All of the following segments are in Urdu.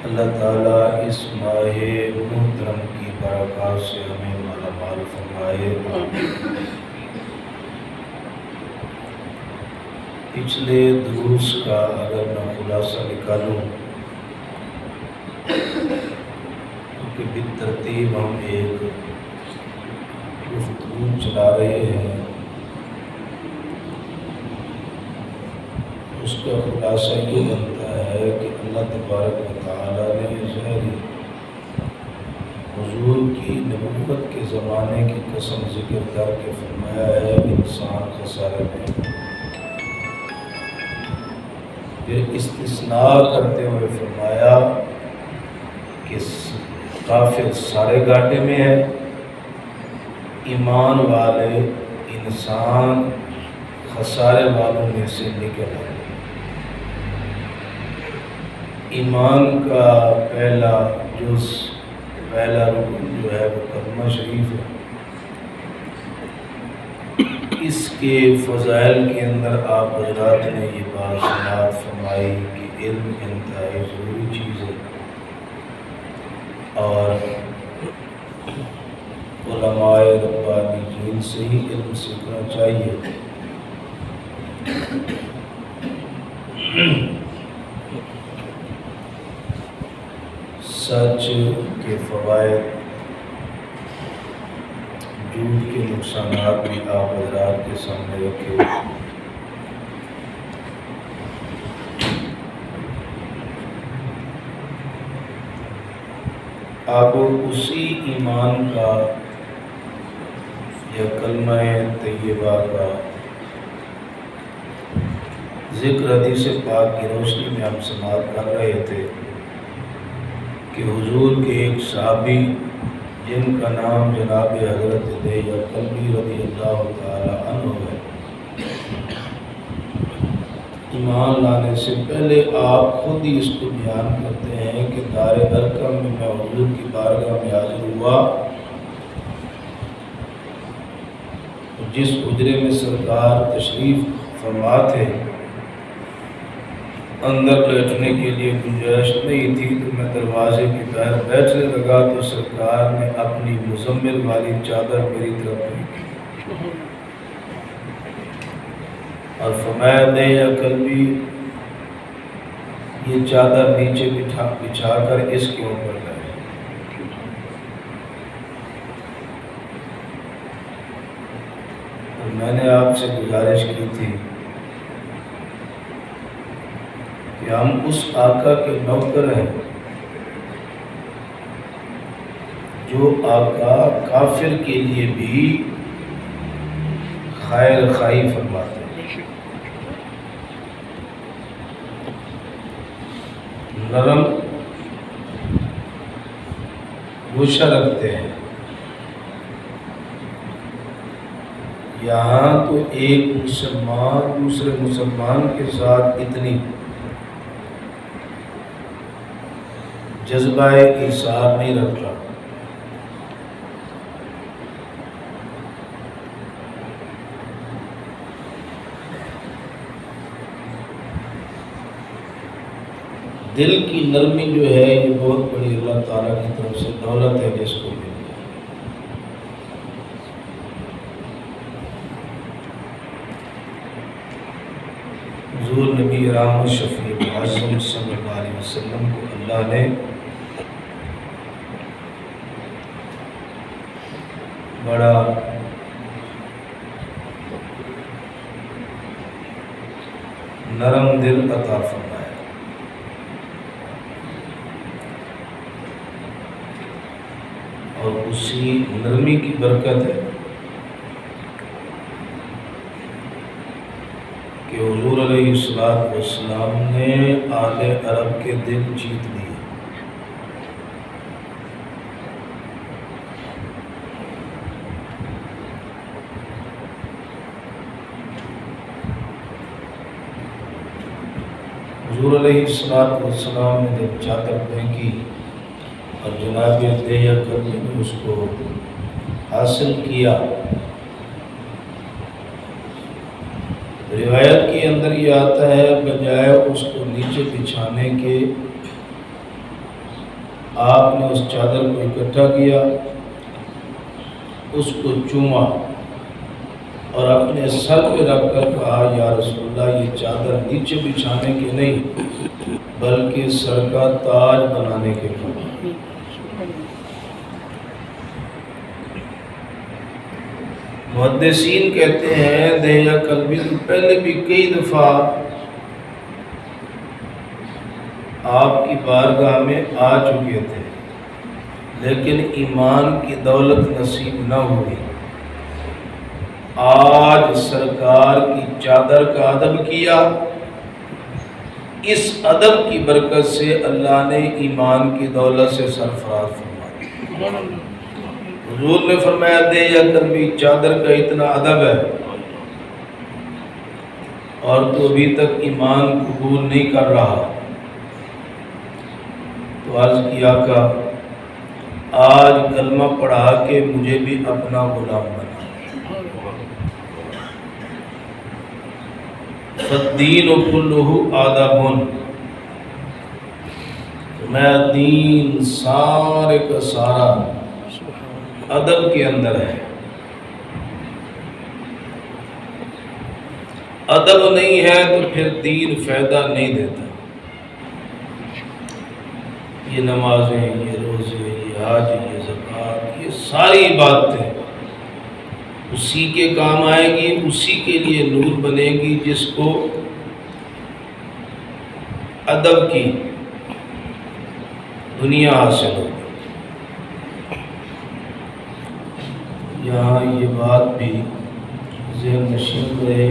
اللہ تعالیٰ اس ماہ محترم کی برکات سے ہمیں مالا مال فرمائے۔ پچھلے دروس کا اگر میں خلاصہ نکالوں کہ بالترتیب ہم ایک گفتگو چلا رہے ہیں، اس کا خلاصہ یہ بنتا ہے کہ اللہ تبارک و تعالیٰ نے ظاہری حضور کی نبوت کے زمانے کی قسم ذکر کر کے فرمایا ہے انسان خسارے میں، پھر استثناء کرتے ہوئے فرمایا کہ کافر سارے گھاٹے میں ہے، ایمان والے انسان خسارے والوں میں سے نکل آئے۔ ایمان کا پہلا جز، پہلا رکن جو ہے وہ کلمہ شریف ہے۔ اس کے فضائل کے اندر آپ حضرات نے یہ بات سماعت فرمائی کہ علم انتہائی ضروری چیز ہے، اور علماء ربانیین سے ہی علم سیکھنا چاہیے۔ سچ کے فوائد، جھوٹ کے نقصانات بھی آپ حضرات کے سامنے رکھے۔ اب اسی ایمان کا یا کلمہ طیبہ کا ذکر حدیث پاک کی روشنی میں ہم سماعت کر رہے تھے کہ حضور کے ایک صحابی جن کا نام جناب حضرت دہیہ کلبی رضی اللہ تعالی عنہ ہے، ایمان لانے سے پہلے آپ خود ہی اس کو بیان کرتے ہیں کہ دار ارقم میں حضور کی بارگاہ میں حاضر ہوا، جس حجرے میں سرکار تشریف فرما تھے اندر بیٹھنے کے لیے گنجائش نہیں تھی، تو میں دروازے کے باہر بیٹھنے لگا تو سرکار نے اپنی مزمل والی چادر میری طرف پھینکی اور فرمایا دہیہ کلبی یہ چادر نیچے بچھا کر اس کے اوپر لائے۔ اور میں نے آپ سے گزارش کی تھی کہ ہم اس آقا کے نوکر ہیں جو آقا کافر کے لیے بھی خیر خواہی فرماتے ہیں، نرم گوشہ رکھتے ہیں۔ یہاں تو ایک مسلمان دوسرے مسلمان کے ساتھ اتنی جذبہ ایثار نہیں رکھتا، دل کی نرمی جو ہے یہ بہت بڑی اللہ تعالیٰ کی طرف سے دولت ہے جس کو ملی ہے۔ حضور نبی رحمت شفیع معظم صلی اللہ علیہ وسلم کو اللہ نے بڑا نرم دل عطا فرمایا، اور اسی نرمی کی برکت ہے کہ حضور علیہ السلام نے آل عرب کے دل جیت لیے۔ حضور علیہ السلام نے جب چادر پھینکی اور جناب دہیہ کلبی نے اس کو حاصل کیا، روایت کے اندر یہ آتا ہے بجائے اس کو نیچے بچھانے کے آپ نے اس چادر کو اکٹھا کیا، اس کو چوما اور اپنے سر پہ رکھ کر کہا یا رسول اللہ یہ چادر نیچے بچھانے کے نہیں بلکہ سر کا تاج بنانے کے لیے۔ محدثین کہتے ہیں دہیہ قلبی پہلے بھی کئی دفعہ آپ کی بارگاہ میں آ چکے تھے لیکن ایمان کی دولت نصیب نہ ہوئی۔ آج سرکار کی چادر کا ادب کیا، اس ادب کی برکت سے اللہ نے ایمان کی دولت سے سرفراز فرمایا۔ حضور نے فرمایا دہیہ قلبی چادر کا اتنا ادب ہے اور تو ابھی تک ایمان قبول نہیں کر رہا، تو عرض کیا کہ آج کلمہ پڑھا کے مجھے بھی اپنا غلام بنا۔ فالدین کلہ آداب، میں دین سارے کا سارا ادب کے اندر ہے۔ ادب نہیں ہے تو پھر دین فائدہ نہیں دیتا۔ یہ نمازیں، یہ روزے، یہ حج، یہ زکوٰۃ، یہ ساری عبادتیں اسی کے کام آئے گی، اسی کے لیے نور بنے گی جس کو ادب کی دنیا حاصل ہوگی۔ یہاں یہ بات بھی ذہن نشین رہے،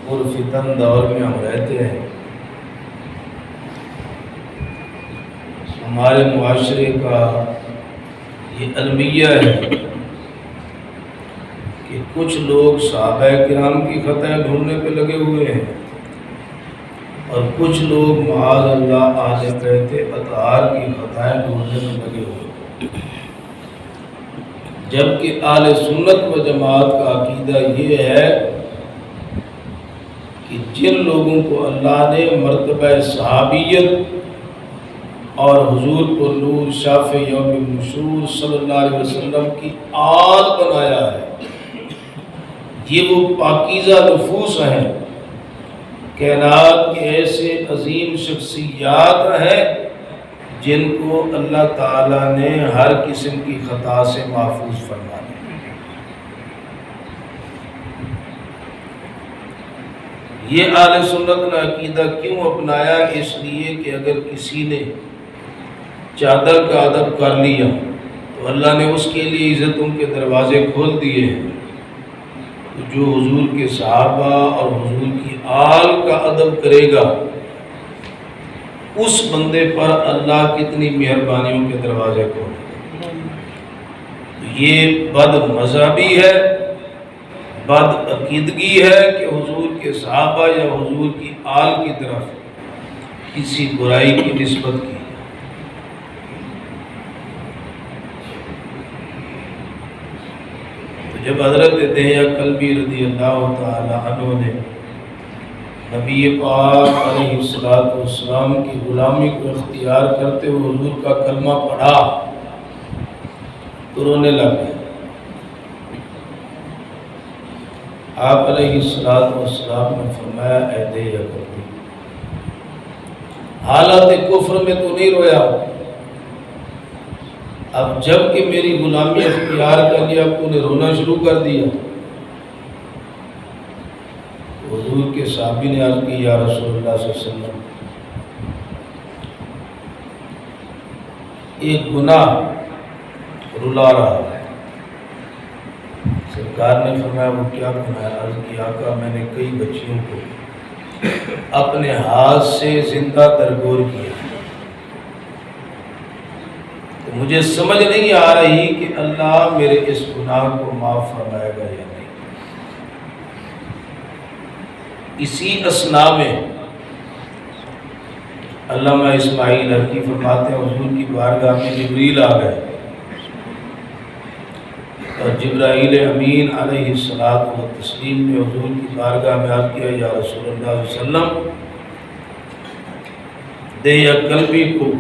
پرفتن دور میں ہم رہتے ہیں، ہمارے معاشرے کا یہ المیہ ہے کہ کچھ لوگ صحابہ کرام کی خطائیں ڈھونڈنے پہ لگے ہوئے ہیں اور کچھ لوگ معاذ اللہ اہل بیت اطہار کی خطائیں ڈھونڈنے میں لگے ہوئے ہیں، جبکہ اہل سنت و جماعت کا عقیدہ یہ ہے کہ جن لوگوں کو اللہ نے مرتبہ صحابیت اور حضور کو نور شافع یوم النشور صلی اللہ علیہ وسلم کی آل بنایا ہے، یہ وہ پاکیزہ نفوس ہیں، کائنات کے ایسے عظیم شخصیات ہیں جن کو اللہ تعالیٰ نے ہر قسم کی خطا سے محفوظ فرما دیا۔ یہ اہل سنت نے عقیدہ کیوں اپنایا؟ اس لیے کہ اگر کسی نے چادر کا ادب کر لیا تو اللہ نے اس کے لیے عزتوں کے دروازے کھول دیے ہیں۔ جو حضور کے صحابہ اور حضور کی آل کا ادب کرے گا اس بندے پر اللہ کتنی مہربانیوں کے دروازے کھولے گا۔ یہ بد مذہبی ہے، بد عقیدگی ہے کہ حضور کے صحابہ یا حضور کی آل کی طرف کسی برائی کی نسبت کی۔ جب حضرت دہیہ قلبی رضی اللہ تعالی عنہ نے نبی پاک علیہ السلام کی غلامی کو اختیار کرتے ہوئے حضور کا کلمہ پڑھا تو رونے لگ گئے۔ آپ علیہ السلام نے فرمایا اے دہیہ قلبی، حالت کفر میں تو نہیں رویا، اب جب کہ میری غلامی اختیار کر لیا اب تو نے رونا شروع کر دیا۔ حضور کے صحابی نے عرض کی یا رسول اللہ صلی اللہ علیہ وسلم، ایک گناہ رلا رہا ہے۔ سرکار نے فرمایا وہ کیا گناہ ہے؟ عرض کی آقا میں نے کئی بچیوں کو اپنے ہاتھ سے زندہ درگور کیا، مجھے سمجھ نہیں آ رہی کہ اللہ میرے اس گناہ کو معاف فرمائے گا یا نہیں۔ اسی اثناء میں علامہ اسماعیل حرکی فرماتے ہیں حضور کی بارگاہ میں جبریل آ گئے اور جبرائیل امین علیہ الصلوۃ والتسلیم نے حضور کی بارگاہ میں عرض کیا یا رسول اللہ صلی اللہ علیہ وسلم، دہیہ قلبی کو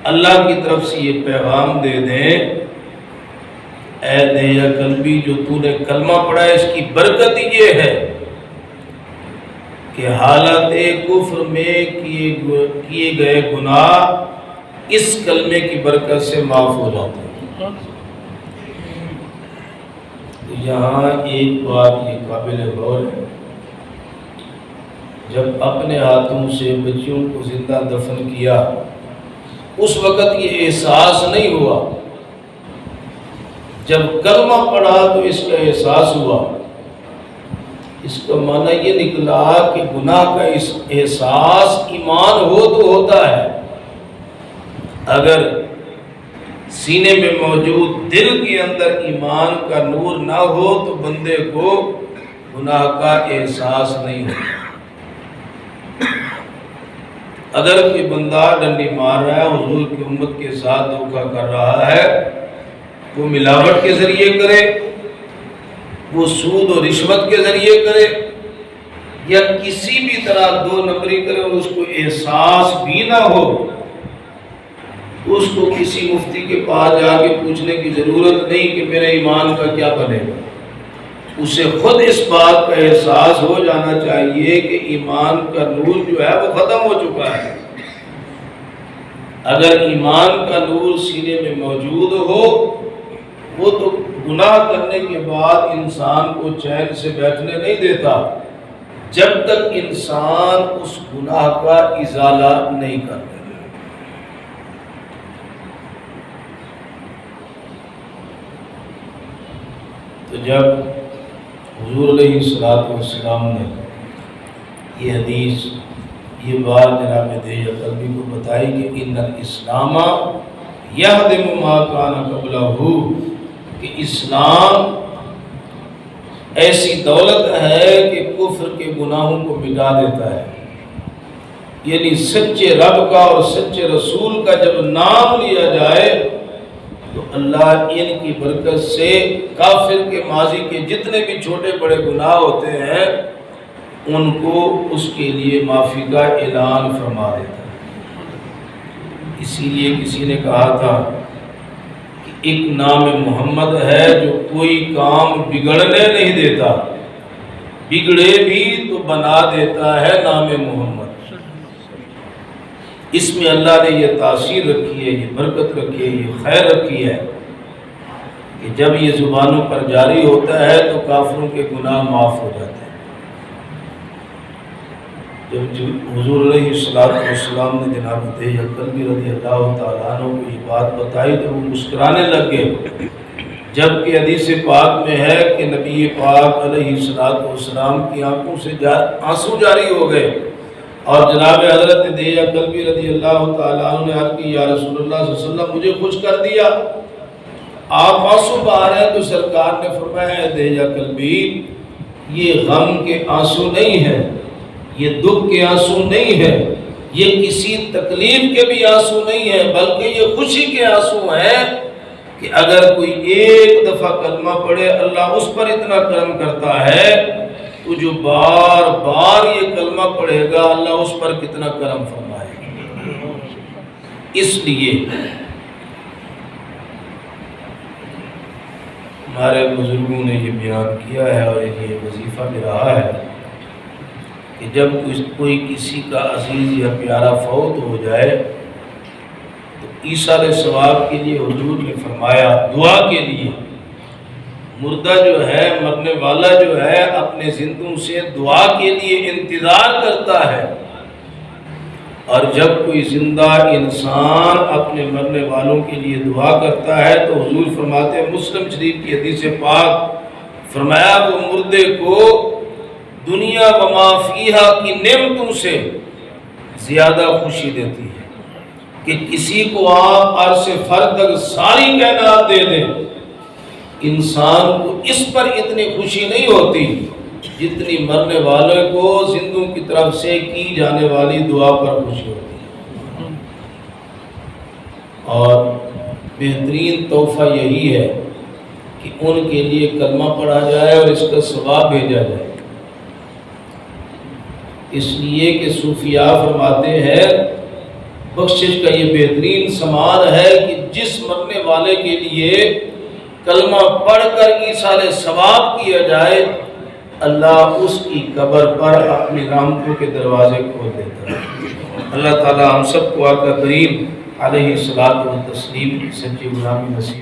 اللہ کی طرف سے یہ پیغام دے دیں، اے دیا قلبی جو تو نے کلمہ پڑھا ہے، اس کی برکت یہ ہے کہ حالت کفر میں کیے گئے گناہ اس کلمے کی برکت سے معاف ہو جاتے ہیں۔ تو یہاں ایک بات یہ قابل غور ہے، جب اپنے ہاتھوں سے بچیوں کو زندہ دفن کیا اس وقت یہ احساس نہیں ہوا، جب کلمہ پڑھا تو اس کا احساس ہوا۔ اس کا معنی یہ نکلا کہ گناہ کا احساس ایمان ہو تو ہوتا ہے، اگر سینے میں موجود دل کے اندر ایمان کا نور نہ ہو تو بندے کو گناہ کا احساس نہیں ہوتا۔ اگر کوئی بندہ ڈنڈی مار رہا ہے، حضور کی امت کے ساتھ دھوکہ کر رہا ہے، وہ ملاوٹ کے ذریعے کرے، وہ سود و رشوت کے ذریعے کرے، یا کسی بھی طرح دو نمبری کرے اور اس کو احساس بھی نہ ہو، اس کو کسی مفتی کے پاس جا کے پوچھنے کی ضرورت نہیں کہ میرے ایمان کا کیا بنے گا۔ اسے خود اس بات کا احساس ہو جانا چاہیے کہ ایمان کا نور جو ہے وہ ختم ہو چکا ہے۔ اگر ایمان کا نور سینے میں موجود ہو، وہ تو گناہ کرنے کے بعد انسان کو چین سے بیٹھنے نہیں دیتا جب تک انسان اس گناہ کا ازالہ نہیں کرتا۔ تو جب حضور علیہ السلام نے یہ حدیث، یہ بات جناب دیا قلبی کو بتائی کہ ان الاسلام یہدم ما کان قبلہ، کہ اسلام ایسی دولت ہے کہ کفر کے گناہوں کو مٹا دیتا ہے۔ یعنی سچے رب کا اور سچے رسول کا جب نام لیا جائے تو اللہ ان کی برکت سے کافر کے ماضی کے جتنے بھی چھوٹے بڑے گناہ ہوتے ہیں ان کو اس کے لیے معافی کا اعلان فرما دیتا ہے۔ اسی لیے کسی نے کہا تھا کہ ایک نام محمد ہے جو کوئی کام بگڑنے نہیں دیتا، بگڑے بھی تو بنا دیتا ہے نام محمد۔ اس میں اللہ نے یہ تاثیر رکھی ہے، یہ برکت رکھی ہے، یہ خیر رکھی ہے کہ جب یہ زبانوں پر جاری ہوتا ہے تو کافروں کے گناہ معاف ہو جاتے ہیں۔ جب حضور علیہ السلام نے جناب دیا قلبی رضی اللہ تعالیٰ عنہ کو یہ بات بتائی تو وہ مسکرانے لگ گئے، جبکہ حدیث پاک میں ہے کہ نبی پاک علیہ السلام کی آنکھوں سے آنسو جاری ہو گئے، اور جناب حضرت دیا قلبی رضی اللہ تعالیٰ عنہ نے عرض کی یا رسول اللہ صلی اللہ علیہ وسلم مجھے خوش کر دیا، آپ آنسو بہا رہے ہیں۔ تو سرکار نے فرمایا دیا قلبی یہ غم کے آنسو نہیں ہے، یہ دکھ کے آنسو نہیں ہے، یہ کسی تکلیف کے بھی آنسو نہیں ہے، بلکہ یہ خوشی کے آنسو ہیں کہ اگر کوئی ایک دفعہ کلمہ پڑھے اللہ اس پر اتنا کرم کرتا ہے تو جو بار بار یہ کلمہ پڑھے گا اللہ اس پر کتنا کرم فرمائے گا۔ اس لیے ہمارے بزرگوں نے یہ بیان کیا ہے اور یہ وظیفہ بھی رہا ہے کہ جب کوئی کسی کا عزیز یا پیارا فوت ہو جائے تو ایثار ثواب کے لیے حضور نے فرمایا دعا کے لیے، مردہ جو ہے مرنے والا جو ہے اپنے زندوں سے دعا کے لیے انتظار کرتا ہے، اور جب کوئی زندہ انسان اپنے مرنے والوں کے لیے دعا کرتا ہے تو حضور فرماتے ہیں مسلم شریف کی حدیث پاک، فرمایا وہ مردے کو دنیا و ما فیہا کی نعمتوں سے زیادہ خوشی دیتی ہے کہ کسی کو آپ عرش فرد تک ساری کائنات دے دیں، انسان کو اس پر اتنی خوشی نہیں ہوتی جتنی مرنے والے کو زندوں کی طرف سے کی جانے والی دعا پر خوشی ہوتی ہے۔ اور بہترین تحفہ یہی ہے کہ ان کے لیے کلمہ پڑھا جائے اور اس کا ثواب بھیجا جائے۔ اس لیے کہ صوفیاء فرماتے ہیں بخشش کا یہ بہترین ثمار ہے کہ جس مرنے والے کے لیے کلمہ پڑھ کر ایصال ثواب کیا جائے، اللہ اس کی قبر پر اپنی رحمتوں کے دروازے کھول دیتا ہے۔ اللہ تعالی ہم سب کو آقا کریم علیہ الصلوۃ والتسلیم کی سچی غلامی نصیب